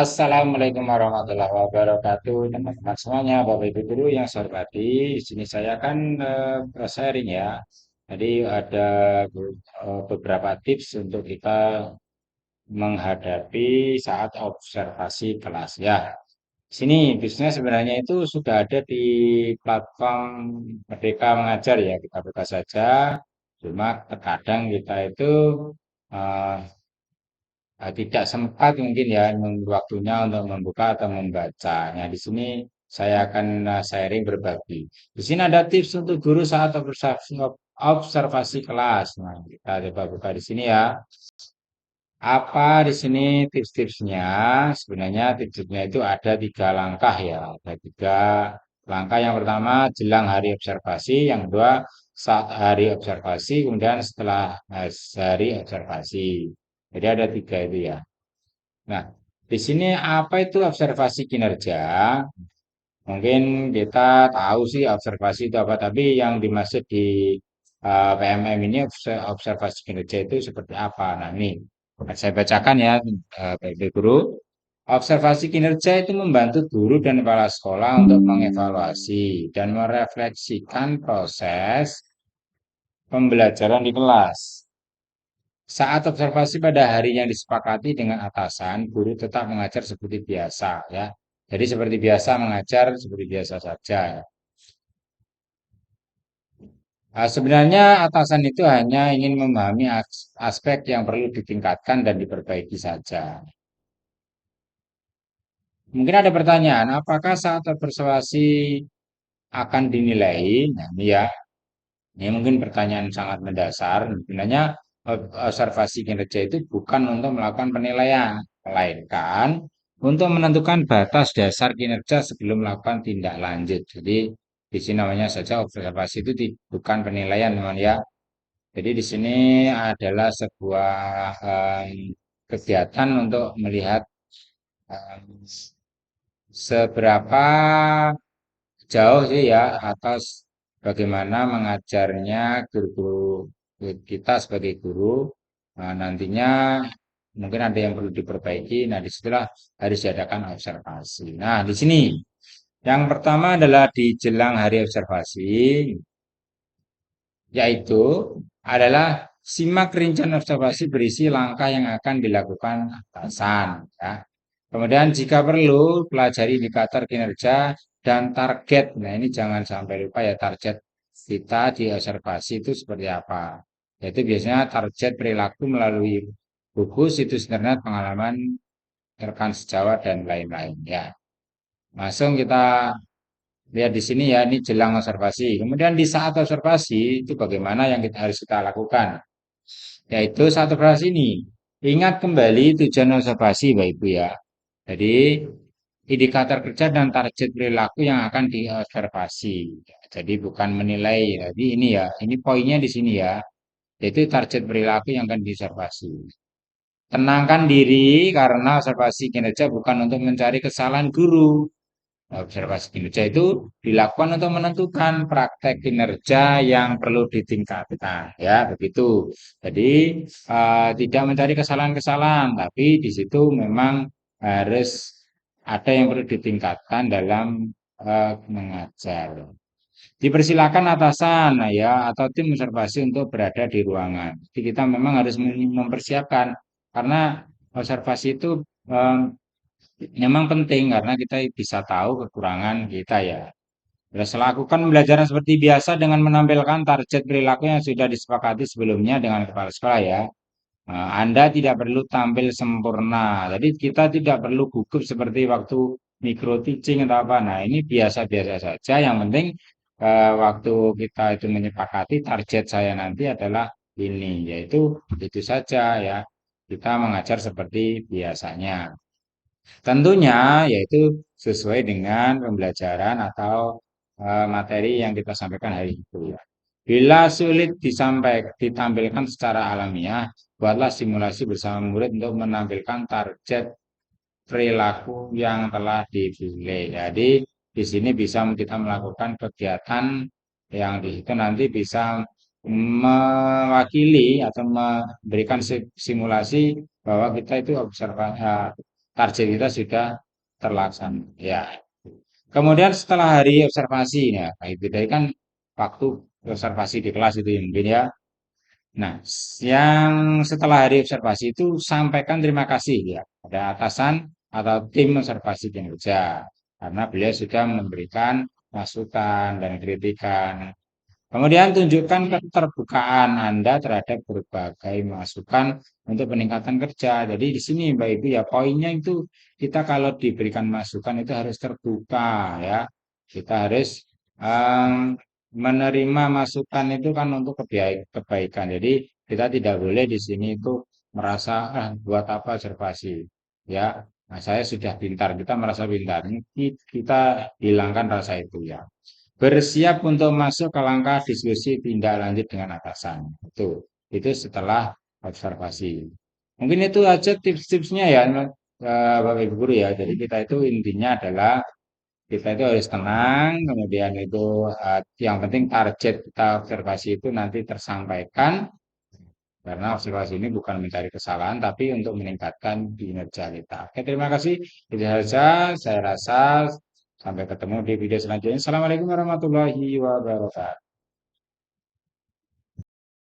Assalamualaikum warahmatullahi wabarakatuh, teman-teman semuanya, Bapak Ibu guru yang saya hormati. Di sini saya akan sharing ya. Jadi ada beberapa tips untuk kita menghadapi saat observasi kelas ya. Sini tipsnya sebenarnya itu sudah ada di platform Merdeka Mengajar ya. Kita buka saja. Cuma terkadang kita itu eh, tidak sempat mungkin ya waktunya untuk membuka atau membacanya. Di sini saya akan sharing berbagi. Di sini ada tips untuk guru saat observasi kelas. Nah, kita coba buka di sini ya. Apa di sini tips-tipsnya? Sebenarnya tips-tipsnya itu ada 3 langkah ya. Ada 3 langkah. Yang pertama jelang hari observasi, yang kedua saat hari observasi, kemudian setelah hari observasi. Jadi ada 3 itu ya. Nah, di sini apa itu observasi kinerja? Mungkin kita tahu sih observasi itu apa, tapi yang dimaksud di PMM ini observasi kinerja itu seperti apa? Nah, ini saya bacakan ya, Bapak Guru. Observasi kinerja itu membantu guru dan kepala sekolah untuk mengevaluasi dan merefleksikan proses pembelajaran di kelas. Saat observasi pada hari yang disepakati dengan atasan, guru tetap mengajar seperti biasa ya. Jadi seperti biasa mengajar seperti biasa saja. Sebenarnya atasan itu hanya ingin memahami aspek yang perlu ditingkatkan dan diperbaiki saja. Mungkin ada pertanyaan, apakah saat observasi akan dinilai? Nah, ini ya, ini mungkin pertanyaan sangat mendasar. Sebenarnya observasi kinerja itu bukan untuk melakukan penilaian, melainkan untuk menentukan batas dasar kinerja sebelum melakukan tindak lanjut. Jadi di sini namanya saja observasi itu bukan penilaian, teman ya. Jadi di sini adalah sebuah kegiatan untuk melihat em, seberapa jauh sih ya atas bagaimana mengajarnya guru-guru kita sebagai guru. Nah, nantinya mungkin ada yang perlu diperbaiki. Nah, disitulah harus diadakan observasi. Nah, di sini yang pertama adalah di jelang hari observasi, yaitu adalah simak rincian observasi berisi langkah yang akan dilakukan atasan. Ya. Kemudian jika perlu, pelajari indikator kinerja dan target. Nah, ini jangan sampai lupa ya target kita di observasi itu seperti apa. Yaitu biasanya target perilaku melalui buku, situs internet, pengalaman rekan sejawat, dan lain-lain. Ya, langsung kita lihat di sini ya, ini jelang observasi. Kemudian di saat observasi, itu bagaimana yang harus kita lakukan. Yaitu saat observasi ini, ingat kembali tujuan observasi, Bapak Ibu ya. Jadi indikator kerja dan target perilaku yang akan diobservasi. Jadi bukan menilai. Jadi ini ya, ini poinnya di sini ya. Yaitu target perilaku yang akan diobservasi. Tenangkan diri karena observasi kinerja bukan untuk mencari kesalahan guru. Observasi kinerja itu dilakukan untuk menentukan praktek kinerja yang perlu ditingkatkan, ya begitu. Jadi tidak mencari kesalahan-kesalahan, tapi di situ memang harus ada yang perlu ditingkatkan dalam mengajar. Dipersilakan atasan, nah ya, atau tim observasi untuk berada di ruangan. Jadi kita memang harus mempersiapkan karena observasi itu eh, memang penting karena kita bisa tahu kekurangan kita ya. Terus lakukan pembelajaran seperti biasa dengan menampilkan target perilaku yang sudah disepakati sebelumnya dengan kepala sekolah ya. Anda tidak perlu tampil sempurna. Jadi kita tidak perlu gugup seperti waktu micro teaching atau apa. Nah, ini biasa-biasa saja. Yang penting waktu kita itu menyepakati target saya nanti adalah ini, yaitu itu saja ya. Kita mengajar seperti biasanya. Tentunya yaitu sesuai dengan pembelajaran atau materi yang kita sampaikan hari itu ya. Bila sulit ditampilkan secara alamiah, buatlah simulasi bersama murid untuk menampilkan target perilaku yang telah dipilih. Jadi di sini bisa kita melakukan kegiatan yang di situ nanti bisa mewakili atau memberikan simulasi bahwa kita itu target kita sudah terlaksana. Ya. Kemudian setelah hari observasi, ya, nah, itu tadi kan waktu observasi di kelas itu ya, mungkin ya. Nah, yang setelah hari observasi itu sampaikan terima kasih ya pada atasan atau tim observasi kinerja karena beliau sudah memberikan masukan dan kritikan. Kemudian tunjukkan keterbukaan Anda terhadap berbagai masukan untuk peningkatan kerja. Jadi di sini Mbak Ibu ya poinnya itu kita kalau diberikan masukan itu harus terbuka ya. Kita harus menerima masukan itu kan untuk kebaikan. Jadi kita tidak boleh di sini itu merasa buat apa observasi ya. Nah, saya sudah pintar, kita merasa pintar. Ini kita hilangkan rasa itu ya. Bersiap untuk masuk ke langkah diskusi tindak lanjut dengan atasan. Itu setelah observasi. Mungkin itu aja tips-tipsnya ya, Bapak Ibu Guru ya. Jadi kita itu intinya adalah kita itu harus tenang, kemudian itu yang penting target kita observasi itu nanti tersampaikan karena observasi ini bukan mencari kesalahan, tapi untuk meningkatkan kinerja kita. Oke, terima kasih. Itu saja saya rasa. Sampai ketemu di video selanjutnya. Assalamualaikum warahmatullahi wabarakatuh.